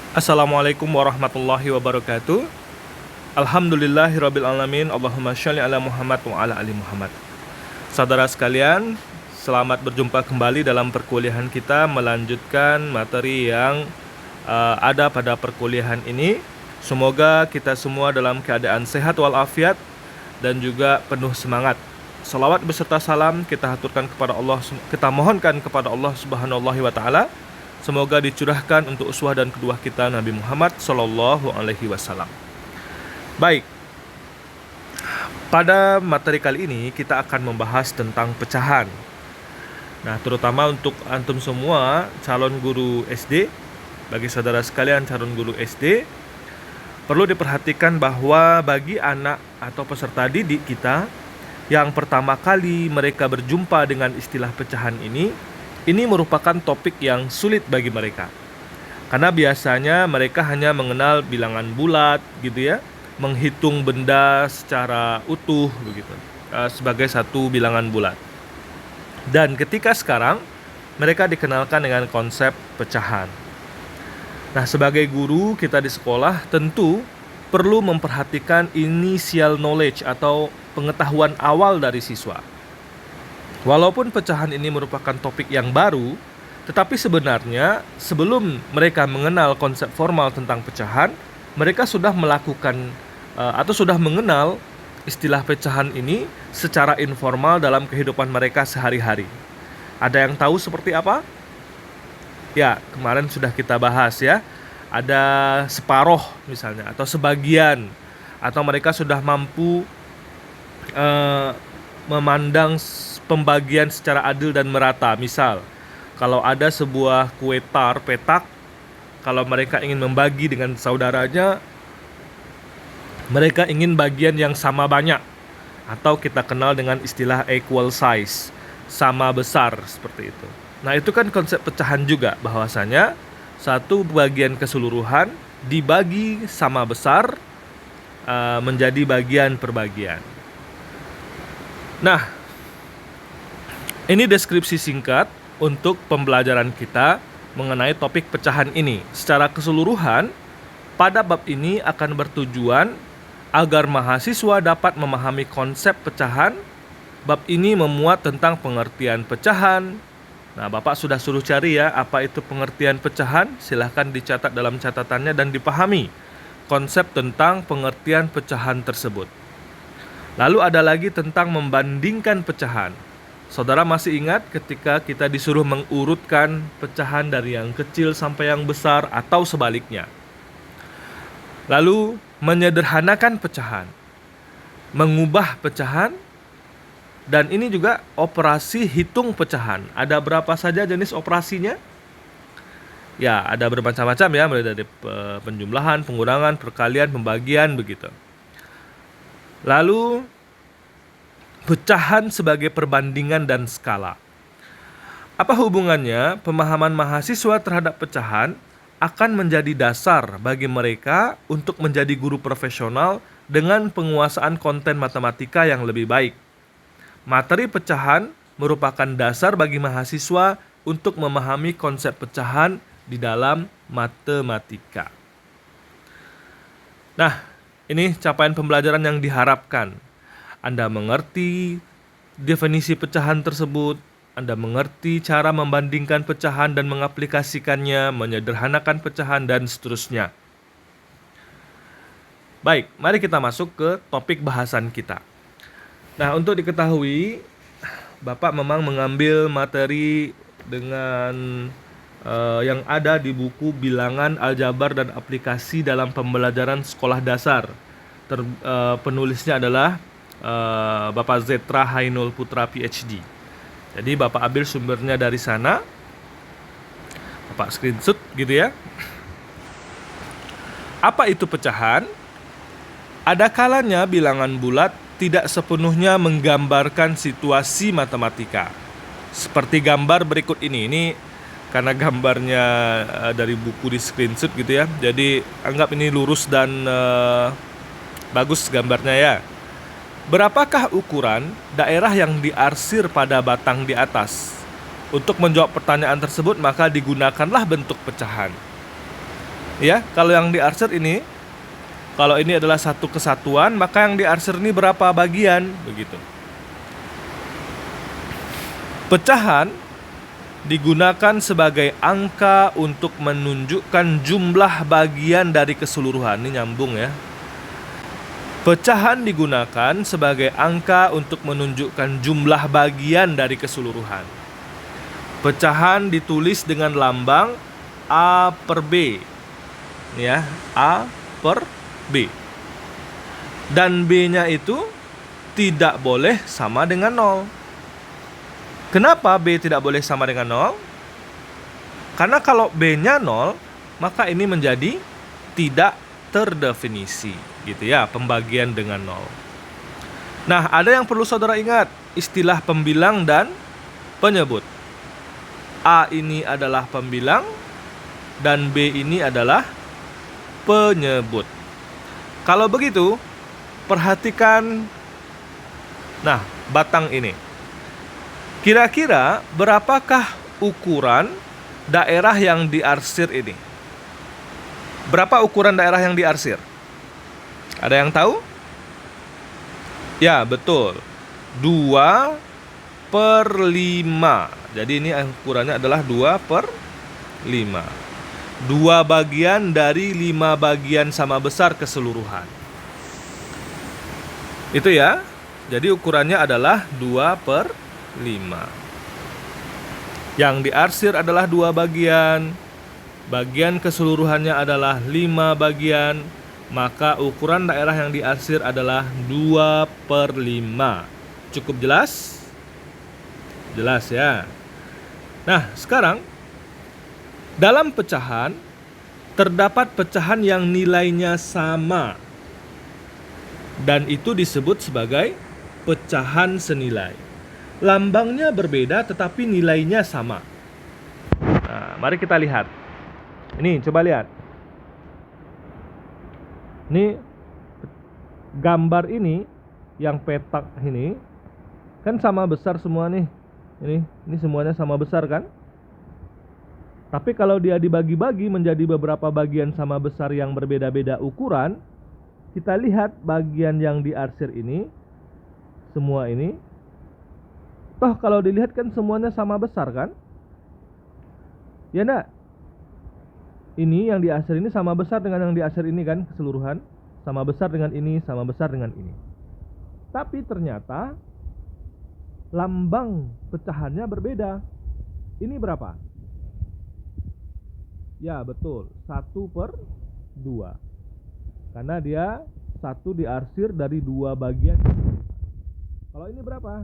Assalamualaikum warahmatullahi wabarakatuh. Alhamdulillahirabbil alamin. Allahumma sholli ala Muhammad wa ala ali Muhammad. Saudara sekalian, selamat berjumpa kembali dalam perkuliahan kita melanjutkan materi yang ada pada perkuliahan ini. Semoga kita semua dalam keadaan sehat walafiat dan juga penuh semangat. Salawat beserta salam kita haturkan kepada Allah, kita mohonkan kepada Allah Subhanahu wa taala. Semoga dicurahkan untuk uswah dan kedua kita Nabi Muhammad Sallallahu Alaihi Wasallam. Baik, pada materi kali ini kita akan membahas tentang pecahan. Nah, terutama untuk antum semua calon guru SD, bagi saudara sekalian calon guru SD, perlu diperhatikan bahwa bagi anak atau peserta didik kita yang pertama kali mereka berjumpa dengan istilah pecahan ini merupakan topik yang sulit bagi mereka. Karena biasanya mereka hanya mengenal bilangan bulat gitu ya, menghitung benda secara utuh begitu, sebagai satu bilangan bulat. Dan ketika sekarang mereka dikenalkan dengan konsep pecahan. Nah, sebagai guru kita di sekolah tentu perlu memperhatikan initial knowledge atau pengetahuan awal dari siswa. Walaupun pecahan ini merupakan topik yang baru, tetapi sebenarnya sebelum mereka mengenal konsep formal tentang pecahan, mereka sudah melakukan atau sudah mengenal istilah pecahan ini secara informal dalam kehidupan mereka sehari-hari. Ada yang tahu seperti apa? Ya, kemarin sudah kita bahas ya. Ada separoh misalnya, atau sebagian, atau mereka sudah mampu memandang pembagian secara adil dan merata. Misal, kalau ada sebuah kue tar petak, kalau mereka ingin membagi dengan saudaranya, mereka ingin bagian yang sama banyak, atau kita kenal dengan istilah equal size, sama besar, seperti itu. Nah, itu kan konsep pecahan juga, bahwasanya satu bagian keseluruhan dibagi sama besar menjadi bagian per bagian. Nah, ini deskripsi singkat untuk pembelajaran kita mengenai topik pecahan ini. Secara keseluruhan, pada bab ini akan bertujuan agar mahasiswa dapat memahami konsep pecahan. Bab ini memuat tentang pengertian pecahan. Nah, Bapak sudah suruh cari ya, apa itu pengertian pecahan? Silahkan dicatat dalam catatannya dan dipahami konsep tentang pengertian pecahan tersebut. Lalu ada lagi tentang membandingkan pecahan. Saudara masih ingat ketika kita disuruh mengurutkan pecahan dari yang kecil sampai yang besar atau sebaliknya. Lalu menyederhanakan pecahan, mengubah pecahan, dan ini juga operasi hitung pecahan. Ada berapa saja jenis operasinya? Ya, ada bermacam-macam ya, mulai dari penjumlahan, pengurangan, perkalian, pembagian, begitu. Lalu pecahan sebagai perbandingan dan skala. Apa hubungannya pemahaman mahasiswa terhadap pecahan akan menjadi dasar bagi mereka untuk menjadi guru profesional dengan penguasaan konten matematika yang lebih baik. Materi pecahan merupakan dasar bagi mahasiswa untuk memahami konsep pecahan di dalam matematika. Nah, ini capaian pembelajaran yang diharapkan. Anda mengerti definisi pecahan tersebut, Anda mengerti cara membandingkan pecahan dan mengaplikasikannya, menyederhanakan pecahan, dan seterusnya. Baik, mari kita masuk ke topik bahasan kita. Nah, untuk diketahui, Bapak memang mengambil materi dengan yang ada di buku Bilangan, Aljabar, dan Aplikasi dalam Pembelajaran Sekolah Dasar. Penulisnya adalah Bapak Zetra Hainul Putra PhD. Jadi Bapak ambil sumbernya dari sana, Bapak screenshot gitu ya. Apa itu pecahan? Ada kalanya bilangan bulat tidak sepenuhnya menggambarkan situasi matematika. Seperti gambar berikut ini. Ini karena gambarnya dari buku di screenshot gitu ya. Jadi anggap ini lurus dan bagus gambarnya ya. Berapakah ukuran daerah yang diarsir pada batang di atas? Untuk menjawab pertanyaan tersebut, maka digunakanlah bentuk pecahan. Ya, kalau yang diarsir ini, kalau ini adalah satu kesatuan, maka yang diarsir ini berapa bagian, begitu. Pecahan digunakan sebagai angka untuk menunjukkan jumlah bagian dari keseluruhan. Ini nyambung ya. Pecahan digunakan sebagai angka untuk menunjukkan jumlah bagian dari keseluruhan. Pecahan ditulis dengan lambang A per B. Ya, A per B. Dan B-nya itu tidak boleh sama dengan 0. Kenapa B tidak boleh sama dengan 0? Karena kalau B-nya 0, maka ini menjadi tidak terdefinisi, gitu ya, pembagian dengan 0. Nah, ada yang perlu saudara ingat, istilah pembilang dan penyebut. A ini adalah pembilang dan B ini adalah penyebut. Kalau begitu, perhatikan batang ini. Kira-kira berapakah ukuran daerah yang diarsir ini? Berapa ukuran daerah yang diarsir? Ada yang tahu? Ya, betul. 2 per 5. Jadi ini ukurannya adalah 2 per 5. 2 bagian dari 5 bagian sama besar keseluruhan. Itu ya. Jadi ukurannya adalah 2 per 5. Yang diarsir adalah 2 bagian. Bagian keseluruhannya adalah 5 bagian. Maka ukuran daerah yang diarsir adalah 2 per 5. Cukup jelas? Jelas ya. Nah, sekarang dalam pecahan terdapat pecahan yang nilainya sama. Dan itu disebut sebagai pecahan senilai. Lambangnya berbeda tetapi nilainya sama. Nah, mari kita lihat. Ini coba lihat. Ini gambar ini yang petak ini kan sama besar semua nih. Ini semuanya sama besar kan? Tapi kalau dia dibagi-bagi menjadi beberapa bagian sama besar yang berbeda-beda ukuran, kita lihat bagian yang diarsir ini, semua ini, toh kalau dilihat kan semuanya sama besar kan? Ya enggak? Ini yang diarsir ini sama besar dengan yang diarsir ini kan, keseluruhan. Sama besar dengan ini, sama besar dengan ini. Tapi ternyata lambang pecahannya berbeda. Ini berapa? Ya betul, 1 per 2. Karena dia 1 diarsir dari 2 bagian. Kalau ini berapa?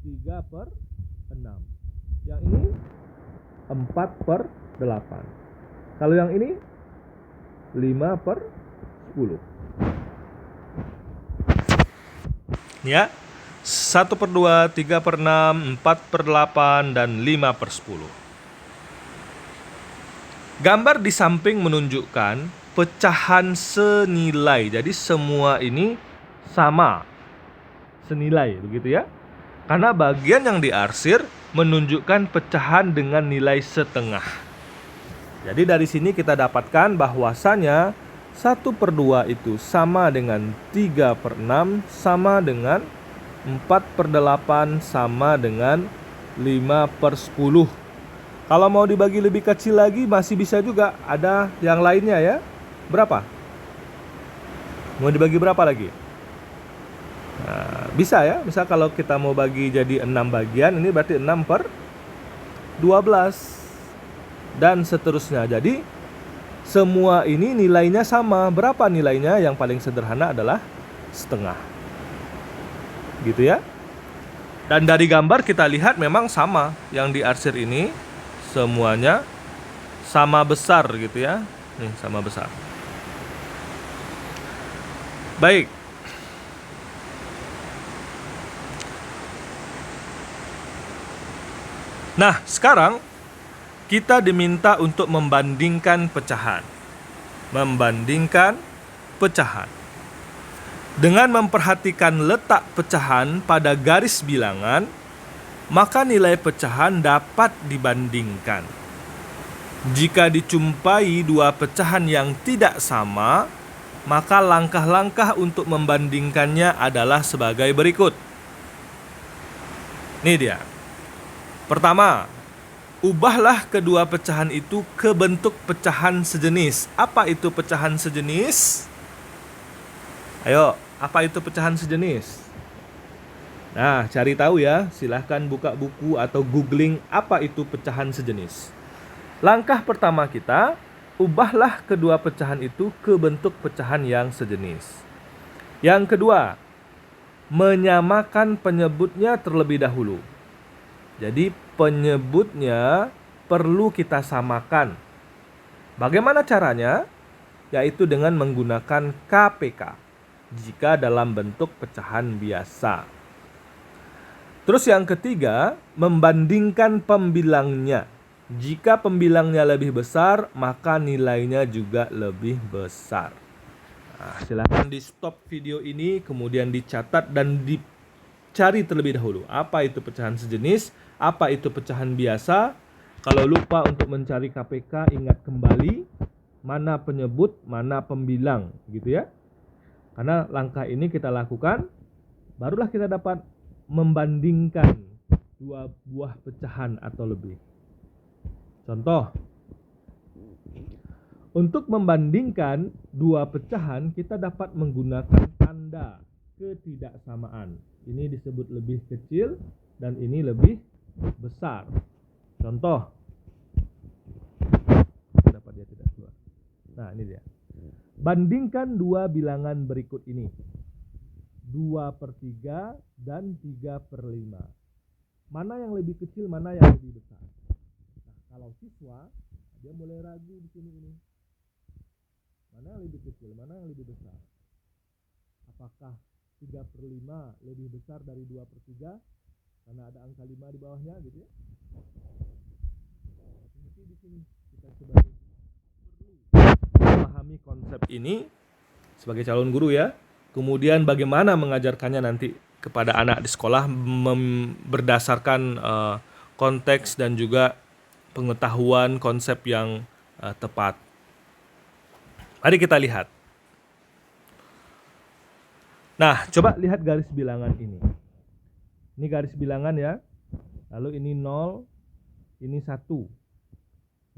3 per 6. Yang ini 4 per 8. Kalau yang ini 5 per 10. Ya, 1 per 2, 3 per 6, 4 per 8, dan 5 per 10. Gambar di samping menunjukkan pecahan senilai. Jadi semua ini sama senilai, begitu ya. Karena bagian yang diarsir menunjukkan pecahan dengan nilai setengah. Jadi dari sini kita dapatkan bahwasanya 1 per 2 itu sama dengan 3 per 6 sama dengan 4 per 8 sama dengan 5 per 10. Kalau mau dibagi lebih kecil lagi masih bisa juga, ada yang lainnya ya. Berapa? Mau dibagi berapa lagi? Nah, bisa ya, misal kalau kita mau bagi jadi 6 bagian, ini berarti 6 per 12 dan seterusnya. Jadi semua ini nilainya sama. Berapa nilainya? Yang paling sederhana adalah setengah. Gitu ya. Dan dari gambar kita lihat memang sama. Yang diarsir ini semuanya sama besar gitu ya. Nih, sama besar. Baik. Nah, sekarang kita diminta untuk membandingkan pecahan. Membandingkan pecahan. Dengan memperhatikan letak pecahan pada garis bilangan, maka nilai pecahan dapat dibandingkan. Jika dijumpai dua pecahan yang tidak sama, maka langkah-langkah untuk membandingkannya adalah sebagai berikut. Ini dia. Pertama, ubahlah kedua pecahan itu ke bentuk pecahan sejenis. Apa itu pecahan sejenis? Ayo, apa itu pecahan sejenis? Nah, cari tahu ya. Silahkan buka buku atau googling apa itu pecahan sejenis. Langkah pertama kita, ubahlah kedua pecahan itu ke bentuk pecahan yang sejenis. Yang kedua, menyamakan penyebutnya terlebih dahulu. Jadi penyebutnya perlu kita samakan. Bagaimana caranya? Yaitu dengan menggunakan KPK jika dalam bentuk pecahan biasa. Terus yang ketiga, membandingkan pembilangnya. Jika pembilangnya lebih besar, maka nilainya juga lebih besar. Nah, silahkan di stop video ini, kemudian dicatat dan dicari terlebih dahulu. Apa itu pecahan sejenis? Apa itu pecahan biasa? Kalau lupa untuk mencari KPK, ingat kembali mana penyebut, mana pembilang, gitu ya. Karena langkah ini kita lakukan, barulah kita dapat membandingkan dua buah pecahan atau lebih. Contoh, untuk membandingkan dua pecahan kita dapat menggunakan tanda ketidaksamaan. Ini disebut lebih kecil dan ini lebih besar. Contoh, dapat dia tidak keluar. Nah, ini dia. Bandingkan dua bilangan berikut ini. 2/3 dan 3/5. Mana yang lebih kecil, mana yang lebih besar? Kalau siswa, dia mulai ragu di sini ini. Mana yang lebih kecil, mana yang lebih besar? Apakah 3/5 lebih besar dari 2/3? Karena ada angka 5 di bawahnya gitu ya. Jadi di sini kita sebagai perlu memahami konsep ini sebagai calon guru ya. Kemudian bagaimana mengajarkannya nanti kepada anak di sekolah berdasarkan konteks dan juga pengetahuan konsep yang tepat. Mari kita lihat. Nah, coba lihat garis bilangan ini. Ini garis bilangan ya. Lalu ini 0, ini 1.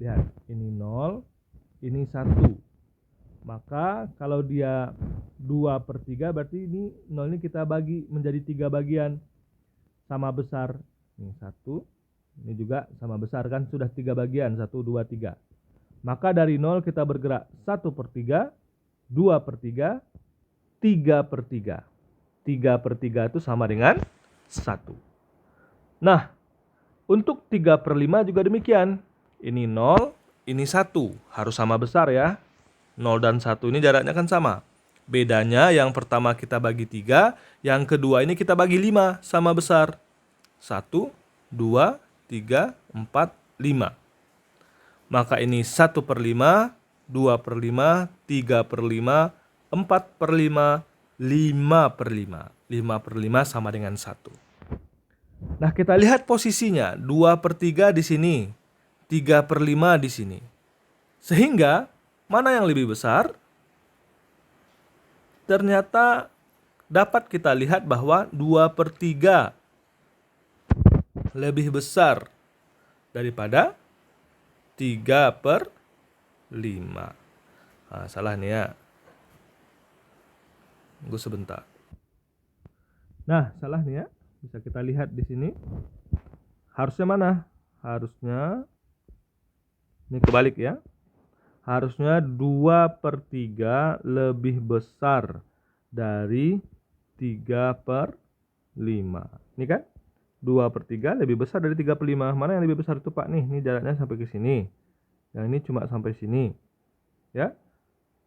Lihat, ini 0, ini 1. Maka kalau dia 2/3 berarti ini 0 ini kita bagi menjadi 3 bagian. Sama besar. Ini 1. Ini juga sama besar kan, sudah 3 bagian, 1, 2, 3. Maka dari 0 kita bergerak 1/3, 2/3, 3/3. 3/3 itu sama dengan 1. Nah, untuk 3/5 juga demikian. Ini 0, ini 1. Harus sama besar ya. 0 dan 1 ini jaraknya kan sama. Bedanya yang pertama kita bagi 3, yang kedua ini kita bagi 5, sama besar. 1, 2, 3, 4, 5. Maka ini 1/5, 2/5, 3/5, 4/5, 5/5. 5/5 sama dengan 1. Nah, kita lihat posisinya. 2/3 di sini, 3/5 di sini. Sehingga mana yang lebih besar? Ternyata dapat kita lihat bahwa 2/3 lebih besar daripada 3/5. Nah, salah nih ya. Tunggu sebentar. Nah, salah nih ya. Bisa kita lihat di sini. Harusnya mana? Harusnya ini kebalik ya. Harusnya 2/3 lebih besar dari 3/5. Ini kan? 2/3 lebih besar dari 3/5. Mana yang lebih besar itu Pak nih? Ini jaraknya sampai ke sini. Yang ini cuma sampai sini. Ya.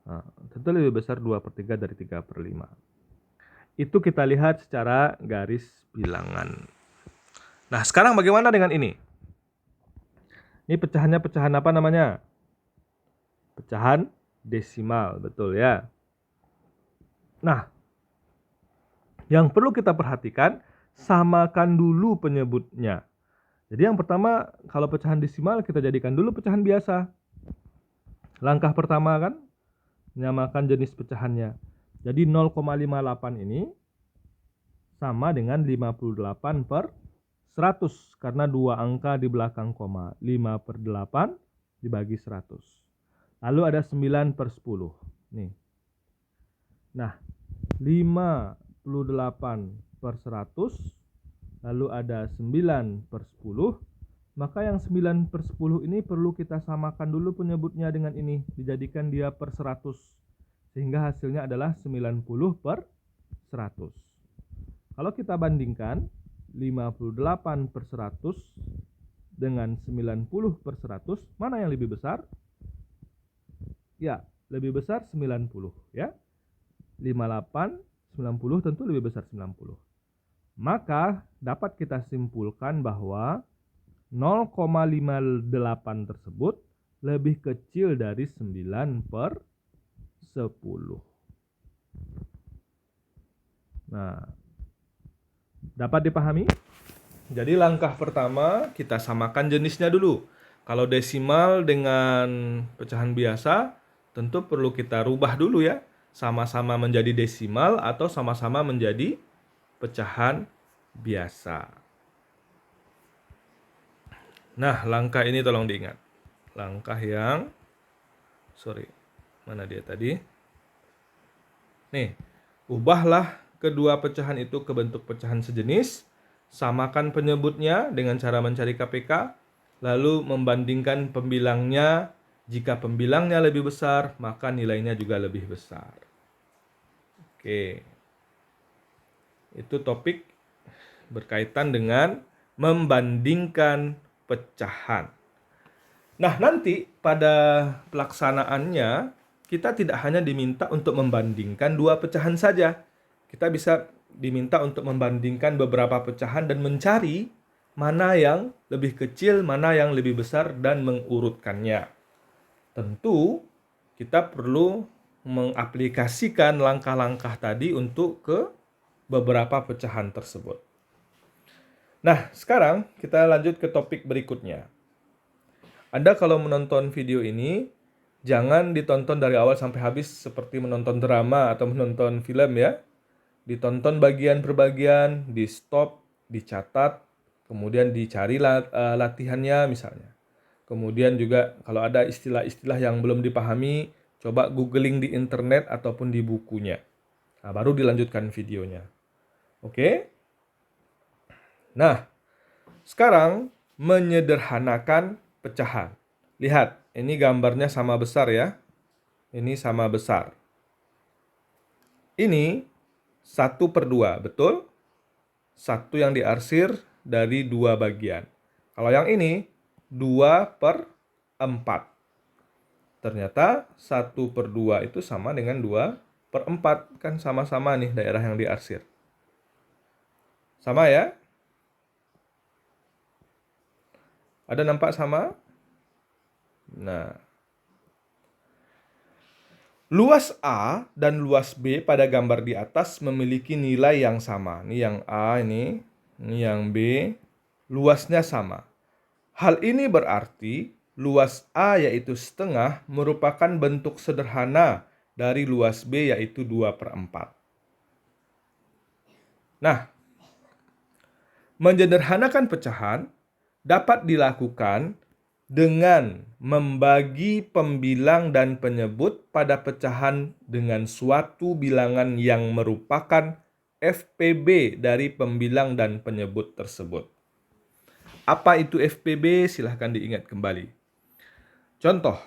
Nah, tentu lebih besar 2/3 dari 3/5. Itu kita lihat secara garis bilangan. Nah, sekarang bagaimana dengan ini? Ini pecahannya pecahan apa namanya? Pecahan desimal, betul ya. Nah, yang perlu kita perhatikan, samakan dulu penyebutnya. Jadi yang pertama, kalau pecahan desimal kita jadikan dulu pecahan biasa. Langkah pertama kan, menyamakan jenis pecahannya. Jadi 0,58 ini sama dengan 58 per 100 karena dua angka di belakang koma. 5/8 dibagi 100. Lalu ada 9 per 10. Nih. Nah, 58 per 100. Lalu ada 9 per 10. Maka yang 9 per 10 ini perlu kita samakan dulu penyebutnya dengan ini. Dijadikan dia per 100. Sehingga hasilnya adalah 90 per 100. Kalau kita bandingkan 58 per 100 dengan 90 per 100, mana yang lebih besar? Ya, lebih besar 90 ya. 58, 90 tentu lebih besar 90. Maka dapat kita simpulkan bahwa 0,58 tersebut lebih kecil dari 9 per 10. Nah, dapat dipahami? Jadi langkah pertama kita samakan jenisnya dulu. Kalau desimal dengan pecahan biasa tentu perlu kita rubah dulu ya. Sama-sama menjadi desimal atau sama-sama menjadi pecahan biasa. Nah, langkah ini tolong diingat. Langkah yang mana dia tadi? Nih, ubahlah kedua pecahan itu ke bentuk pecahan sejenis, samakan penyebutnya dengan cara mencari KPK, lalu membandingkan pembilangnya. Jika pembilangnya lebih besar, maka nilainya juga lebih besar. Oke. Itu topik berkaitan dengan membandingkan pecahan. Nah, nanti pada pelaksanaannya kita tidak hanya diminta untuk membandingkan dua pecahan saja. Kita bisa diminta untuk membandingkan beberapa pecahan dan mencari mana yang lebih kecil, mana yang lebih besar dan mengurutkannya. Tentu kita perlu mengaplikasikan langkah-langkah tadi untuk ke beberapa pecahan tersebut. Nah, sekarang kita lanjut ke topik berikutnya. Anda kalau menonton video ini, jangan ditonton dari awal sampai habis seperti menonton drama atau menonton film ya. Ditonton bagian per bagian, di stop, dicatat, kemudian dicari latihannya misalnya. Kemudian juga kalau ada istilah-istilah yang belum dipahami, coba googling di internet ataupun di bukunya. Nah, baru dilanjutkan videonya. Oke? Nah, sekarang menyederhanakan pecahan. Lihat, ini gambarnya sama besar ya. Ini sama besar. Ini 1/2, betul? 1 yang diarsir dari 2 bagian. Kalau yang ini 2/4. Ternyata 1/2 itu sama dengan 2/4. Kan sama-sama nih daerah yang diarsir. Sama ya? Ada nampak sama? Nah, luas A dan luas B pada gambar di atas memiliki nilai yang sama. Ini yang A ini yang B, luasnya sama. Hal ini berarti luas A yaitu setengah merupakan bentuk sederhana dari luas B yaitu 2/4. Nah, menyederhanakan pecahan dapat dilakukan dengan membagi pembilang dan penyebut pada pecahan dengan suatu bilangan yang merupakan FPB dari pembilang dan penyebut tersebut. Apa itu FPB? Silahkan diingat kembali. Contoh,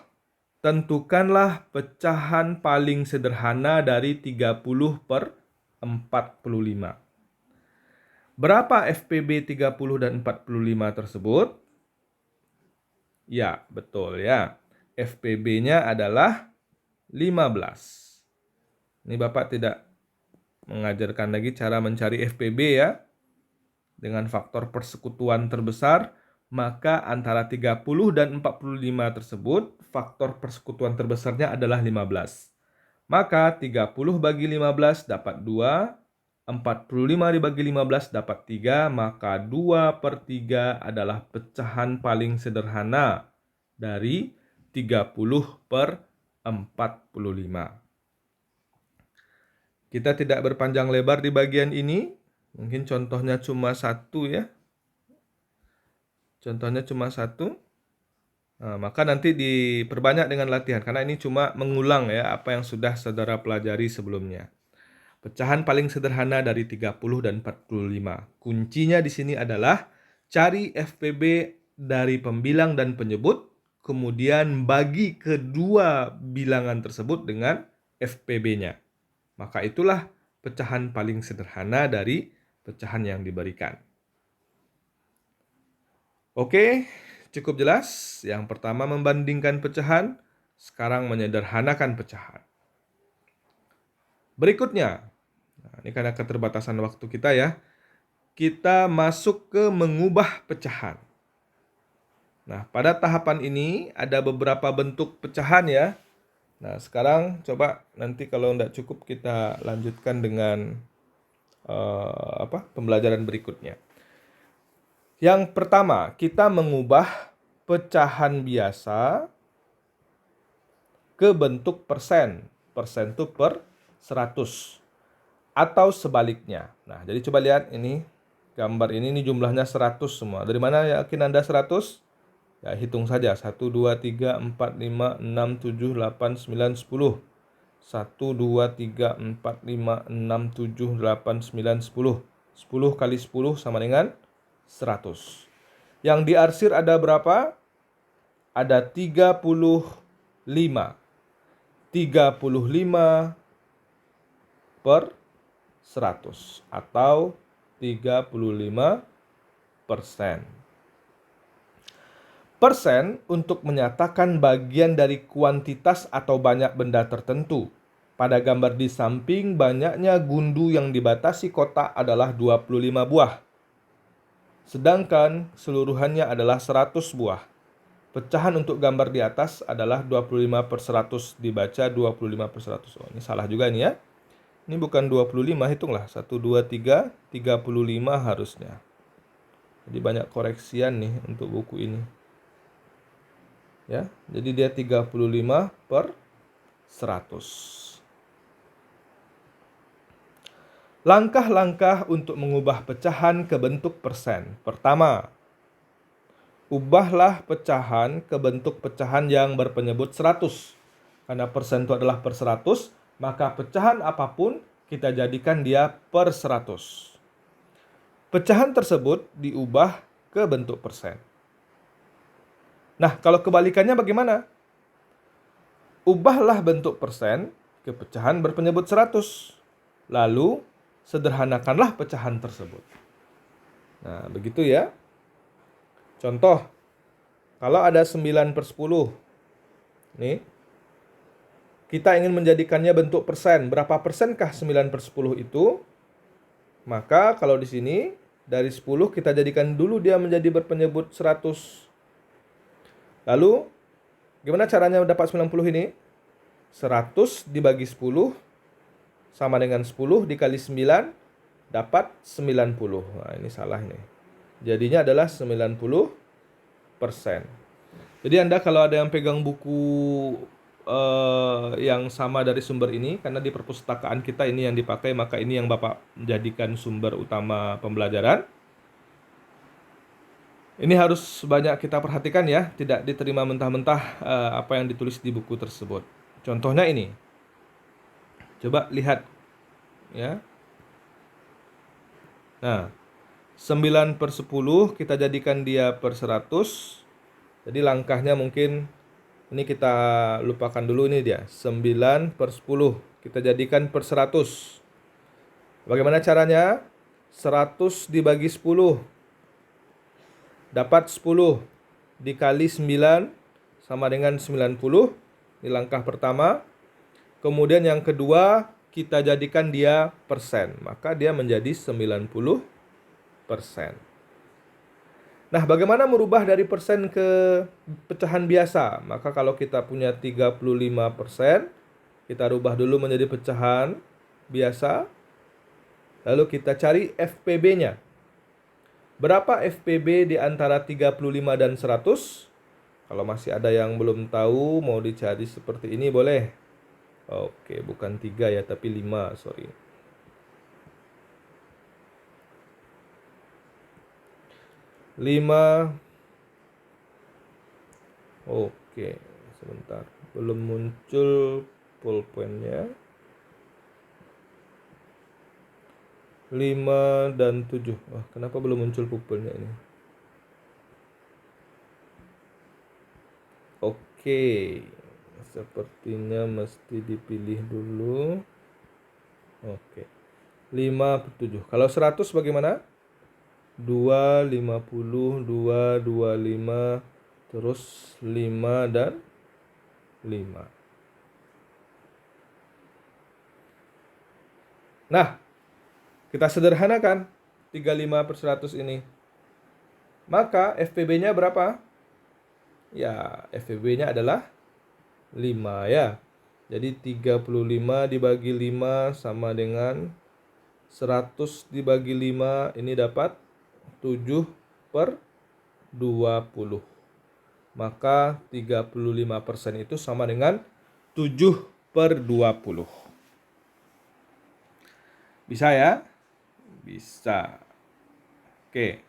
tentukanlah pecahan paling sederhana dari 30/45. Berapa FPB 30 dan 45 tersebut? Ya, betul ya. FPB-nya adalah 15. Ini Bapak tidak mengajarkan lagi cara mencari FPB ya. Dengan faktor persekutuan terbesar, maka antara 30 dan 45 tersebut, faktor persekutuan terbesarnya adalah 15. Maka 30 bagi 15 dapat 2, 45 dibagi 15 dapat 3, maka 2/3 adalah pecahan paling sederhana dari 30/45. Kita tidak berpanjang lebar di bagian ini. Mungkin contohnya cuma satu ya. Contohnya cuma satu. Nah, maka nanti diperbanyak dengan latihan. Karena ini cuma mengulang ya apa yang sudah saudara pelajari sebelumnya. Pecahan paling sederhana dari 30 dan 45. Kuncinya di sini adalah cari FPB dari pembilang dan penyebut. Kemudian bagi kedua bilangan tersebut dengan FPB-nya. Maka itulah pecahan paling sederhana dari pecahan yang diberikan. Oke, cukup jelas. Yang pertama membandingkan pecahan, sekarang menyederhanakan pecahan. Berikutnya, nah ini karena keterbatasan waktu kita ya, kita masuk ke mengubah pecahan. Nah, pada tahapan ini ada beberapa bentuk pecahan ya. Nah, sekarang coba nanti kalau tidak cukup kita lanjutkan dengan pembelajaran berikutnya. Yang pertama, kita mengubah pecahan biasa ke bentuk persen. Persen itu per 100. Atau sebaliknya. Nah, jadi coba lihat ini. Gambar ini jumlahnya 100 semua. Dari mana yakin Anda 100? Ya, hitung saja. 1, 2, 3, 4, 5, 6, 7, 8, 9, 10. 1, 2, 3, 4, 5, 6, 7, 8, 9, 10. 10 kali 10 sama dengan 100. Yang diarsir ada berapa? Ada 35. 35 per 100 atau 35%. Persen untuk menyatakan bagian dari kuantitas atau banyak benda tertentu. Pada gambar di samping, banyaknya gundu yang dibatasi kotak adalah 25 buah. Sedangkan keseluruhannya adalah 100 buah. Pecahan untuk gambar di atas adalah 25/100, dibaca 25/100. Oh, ini salah juga nih ya. Ini bukan 25, hitunglah. 1, 2, 3, 35 harusnya. Jadi banyak koreksian nih untuk buku ini. Ya, jadi dia 35/100. Langkah-langkah untuk mengubah pecahan ke bentuk persen. Pertama, ubahlah pecahan ke bentuk pecahan yang berpenyebut 100. Karena persen itu adalah per 100, maka pecahan apapun kita jadikan dia per 100. Pecahan tersebut diubah ke bentuk persen. Nah, kalau kebalikannya bagaimana? Ubahlah bentuk persen ke pecahan berpenyebut 100. Lalu, sederhanakanlah pecahan tersebut. Nah, begitu ya. Contoh, kalau ada 9/10. Nih, kita ingin menjadikannya bentuk persen. Berapa persenkah 9/10 itu? Maka kalau di sini, dari 10 kita jadikan dulu dia menjadi berpenyebut 100. Lalu, gimana caranya dapat 90 ini? 100 dibagi 10 sama dengan 10 dikali 9 dapat 90. Nah, ini salah nih. Jadinya adalah 90%. Jadi Anda kalau ada yang pegang buku yang sama dari sumber ini, karena di perpustakaan kita ini yang dipakai, maka ini yang Bapak jadikan sumber utama pembelajaran. Ini harus banyak kita perhatikan ya, tidak diterima mentah-mentah apa yang ditulis di buku tersebut. Contohnya ini. Coba lihat ya. Nah, 9/10 kita jadikan dia per 100. Jadi langkahnya mungkin ini kita lupakan dulu, ini dia. 9/10 kita jadikan per 100. Bagaimana caranya? 100 dibagi 10 dapat 10 dikali 9 sama dengan 90. Ini langkah pertama. Kemudian yang kedua, kita jadikan dia persen. Maka dia menjadi 90%. Nah, bagaimana merubah dari persen ke pecahan biasa? Maka kalau kita punya 35%, kita rubah dulu menjadi pecahan biasa. Lalu kita cari FPB-nya. Berapa FPB di antara 35 dan 100? Kalau masih ada yang belum tahu, mau dicari seperti ini boleh. Oke, bukan 3 ya, tapi 5, sorry. 5. Oke, sebentar. Belum muncul pulpennya. 5 dan 7. Wah, kenapa belum muncul pulpennya ini? Oke, sepertinya mesti dipilih dulu. Oke, 5 per 7. Kalau 100 bagaimana? 2, 50, 2, 25, terus 5 dan 5. Nah, kita sederhanakan 35 per 100 ini. Maka FPB-nya berapa? Ya, FPB-nya adalah 5 ya. Jadi 35 dibagi 5 sama dengan 100 dibagi 5, ini dapat 7 per 20. Maka 35% itu sama dengan 7 per 20. Bisa ya? Bisa. Oke.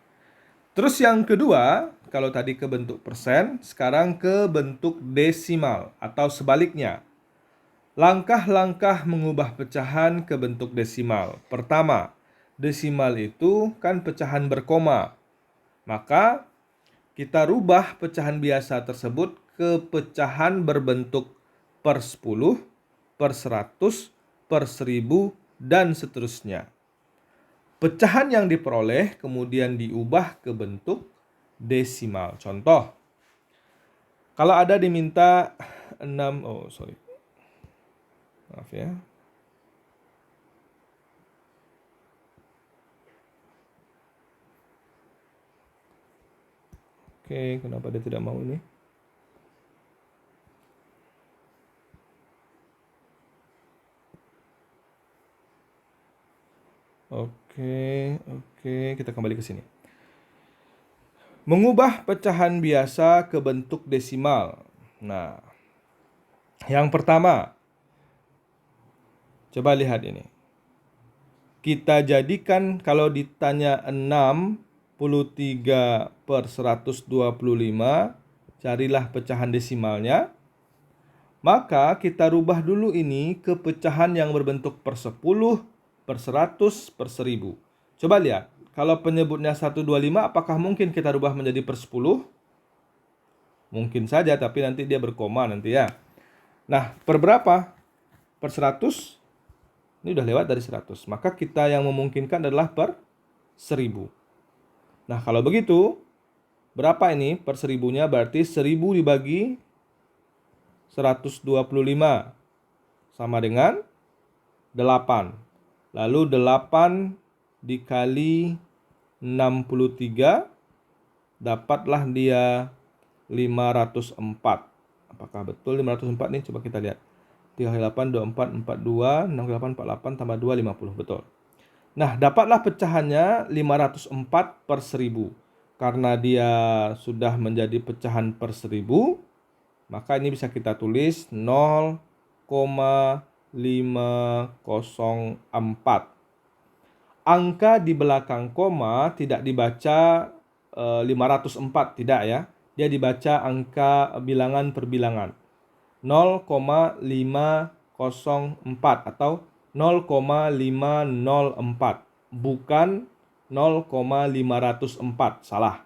Terus yang kedua, kalau tadi ke bentuk persen, sekarang ke bentuk desimal atau sebaliknya. Langkah-langkah mengubah pecahan ke bentuk desimal. Pertama, desimal itu kan pecahan berkoma. Maka kita rubah pecahan biasa tersebut ke pecahan berbentuk per 10, per 100, per 1000, dan seterusnya. Pecahan yang diperoleh kemudian diubah ke bentuk desimal. Contoh, kalau ada diminta 6, maaf ya. Oke, kenapa dia tidak mau ini? Oke, kita kembali ke sini. Mengubah pecahan biasa ke bentuk desimal. Nah, yang pertama, coba lihat ini. Kita jadikan kalau ditanya 63 per 125, carilah pecahan desimalnya. Maka kita rubah dulu ini ke pecahan yang berbentuk per 10, per 100, per 1000. Coba lihat, kalau penyebutnya 125, apakah mungkin kita rubah menjadi per 10? Mungkin saja, tapi nanti dia berkoma nanti ya. Nah, per berapa? Per 100? Ini udah lewat dari 100. Maka kita yang memungkinkan adalah per 1000. Nah, kalau begitu, berapa ini per 1000-nya? Berarti 1000 dibagi 125 sama dengan 8. Lalu 8 dikali 63, dapatlah dia 504. Apakah betul 504 nih? Coba kita lihat. 3 kali 8, 24, 42, 6 kali 8, 48, tambah 2, 50. Betul. Nah, dapatlah pecahannya 504 per 1000. Karena dia sudah menjadi pecahan per 1000, maka ini bisa kita tulis 0,504. Angka di belakang koma tidak dibaca 504, tidak ya. Dia dibaca angka bilangan per bilangan. 0,504 atau 0,504, bukan 0,504. Salah.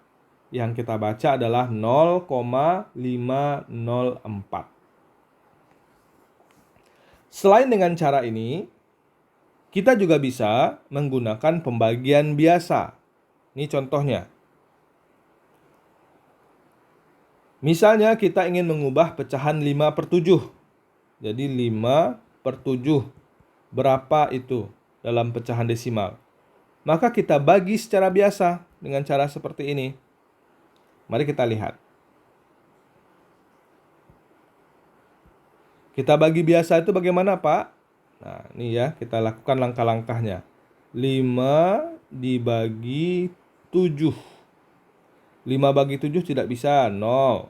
Yang kita baca adalah 0,504. Selain dengan cara ini, kita juga bisa menggunakan pembagian biasa. Ini contohnya. Misalnya kita ingin mengubah pecahan 5 per 7. Jadi 5 per 7. Berapa itu dalam pecahan desimal? Maka kita bagi secara biasa dengan cara seperti ini. Mari kita lihat. Kita bagi biasa itu bagaimana, Pak? Nah, ini ya, kita lakukan langkah-langkahnya. 5 dibagi 7. 5 bagi 7 tidak bisa, 0.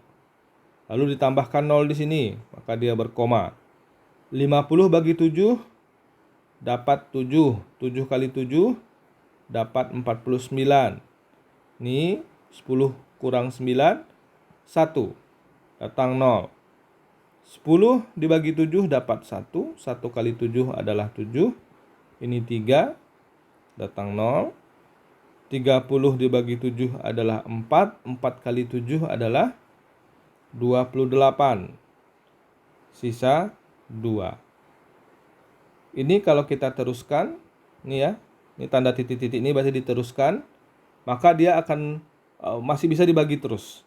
Lalu ditambahkan 0 di sini, maka dia berkoma. 50 bagi 7 dapat 7. 7 kali 7 dapat 49. Ini 10 kurang 9, 1. Datang 0. 10 dibagi 7 dapat 1. 1 kali 7 adalah 7. Ini 3. Datang 0. 30 dibagi 7 adalah 4. 4 kali 7 adalah 28. Sisa 2. Ini kalau kita teruskan, ini ya, ini tanda titik-titik ini berarti diteruskan, maka dia akan masih bisa dibagi terus.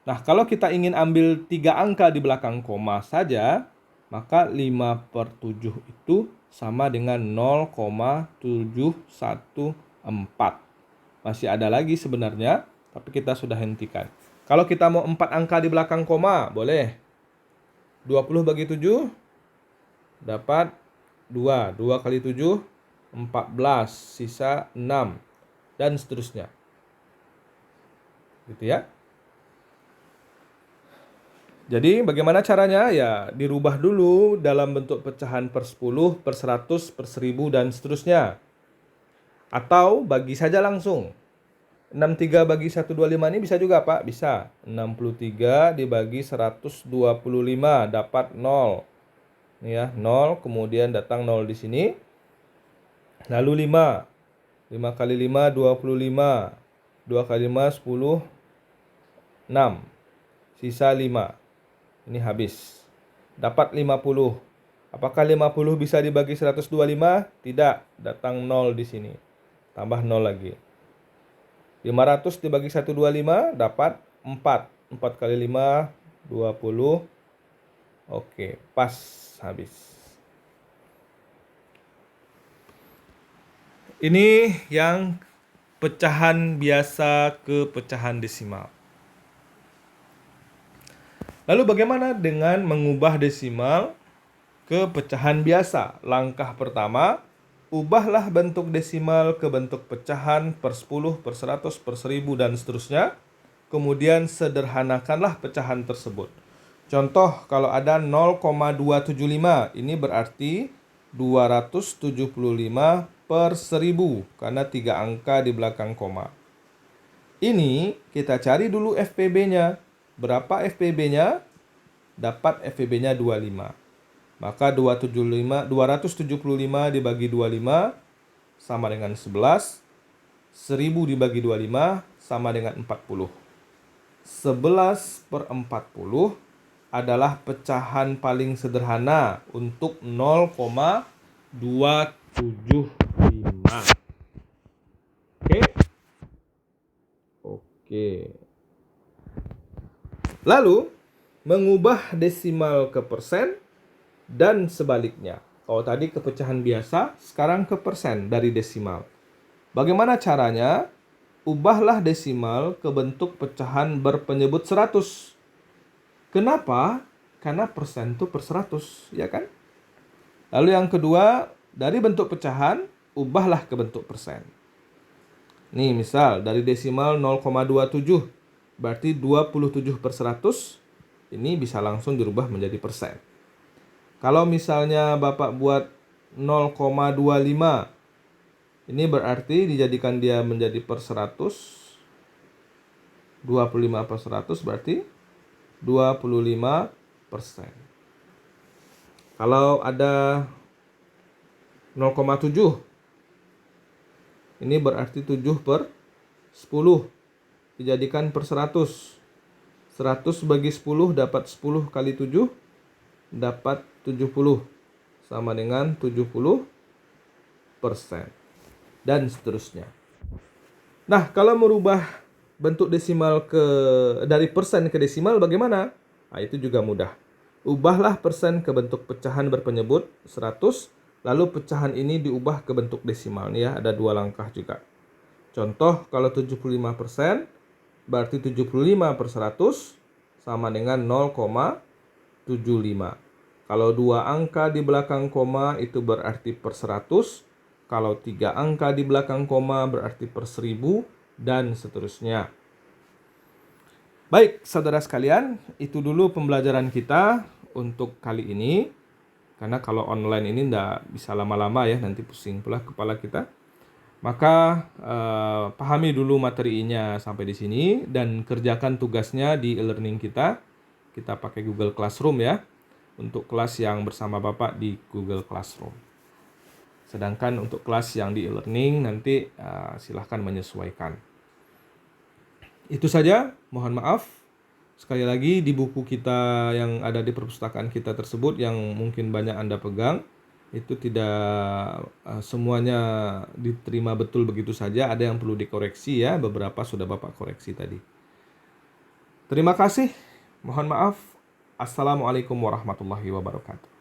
Nah, kalau kita ingin ambil 3 angka di belakang koma saja, maka 5/7 itu sama dengan 0,714. Masih ada lagi sebenarnya, tapi kita sudah hentikan. Kalau kita mau 4 angka di belakang koma, boleh. 20 bagi 7 dapat 2. 2 kali 7, 14. Sisa 6. Dan seterusnya. Gitu ya. Jadi bagaimana caranya? Ya dirubah dulu dalam bentuk pecahan per 10, per 100, per 1000, dan seterusnya. Atau bagi saja langsung. 63 bagi 125 ini bisa juga Pak? Bisa. 63 dibagi 125 dapat 0. Ini ya, 0, kemudian datang 0 di sini. Lalu 5. 5 kali 5, 25. 2 kali 5, 10. 6. Sisa 5. Ini habis. Dapat 50. Apakah 50 bisa dibagi 125? Tidak. Datang 0 di sini. Tambah 0 lagi. 500 dibagi 125 dapat 4. 4 kali 5, 20. Oke, pas, habis. Ini yang pecahan biasa ke pecahan desimal. Lalu bagaimana dengan mengubah desimal ke pecahan biasa? Langkah pertama, ubahlah bentuk desimal ke bentuk pecahan per 10, per 100, per 1000, dan seterusnya. Kemudian sederhanakanlah pecahan tersebut. Contoh, kalau ada 0,275, ini berarti 275 per 1000, karena 3 angka di belakang koma. Ini kita cari dulu FPB-nya. Berapa FPB-nya? Dapat FPB-nya 25. Maka 275 dibagi 25 sama dengan 11. 1000 dibagi 25 sama dengan 40. 11/40 adalah pecahan paling sederhana untuk 0,275. Oke. Lalu, mengubah desimal ke persen dan sebaliknya. Kalau tadi ke pecahan biasa, sekarang ke persen dari desimal. Bagaimana caranya? Ubahlah desimal ke bentuk pecahan berpenyebut 100. Kenapa? Karena persen itu per 100, ya kan? Lalu yang kedua, dari bentuk pecahan, ubahlah ke bentuk persen. Nih, misal dari desimal 0,27, berarti 27 per 100, ini bisa langsung dirubah menjadi persen. Kalau misalnya Bapak buat 0,25, ini berarti dijadikan dia menjadi per 100. 25 per 100 berarti 25%. Kalau ada 0,7, ini berarti 7 per 10. Dijadikan per 100. 100 bagi 10 dapat 10 kali 7. Dapat 70. Sama dengan 70%. Dan seterusnya. Nah, kalau merubah bentuk desimal dari persen ke desimal bagaimana? Nah, itu juga mudah. Ubahlah persen ke bentuk pecahan berpenyebut 100. Lalu pecahan ini diubah ke bentuk desimal. Nih ya, ada 2 langkah juga. Contoh, kalau 75%, berarti 75 per 100 sama dengan 0,75. Kalau 2 angka di belakang koma itu berarti per 100. Kalau 3 angka di belakang koma berarti per 1000 dan seterusnya. Baik, saudara sekalian, itu dulu pembelajaran kita untuk kali ini. Karena kalau online ini nggak bisa lama-lama ya, nanti pusing pula kepala kita. Maka pahami dulu materinya sampai di sini dan kerjakan tugasnya di e-learning kita. Kita pakai Google Classroom ya, untuk kelas yang bersama Bapak di Google Classroom. Sedangkan untuk kelas yang di e-learning nanti silahkan menyesuaikan. Itu saja, mohon maaf. Sekali lagi di buku kita yang ada di perpustakaan kita tersebut yang mungkin banyak Anda pegang, itu tidak semuanya diterima betul begitu saja, ada yang perlu dikoreksi ya, beberapa sudah Bapak koreksi tadi. Terima kasih, mohon maaf. Assalamualaikum warahmatullahi wabarakatuh.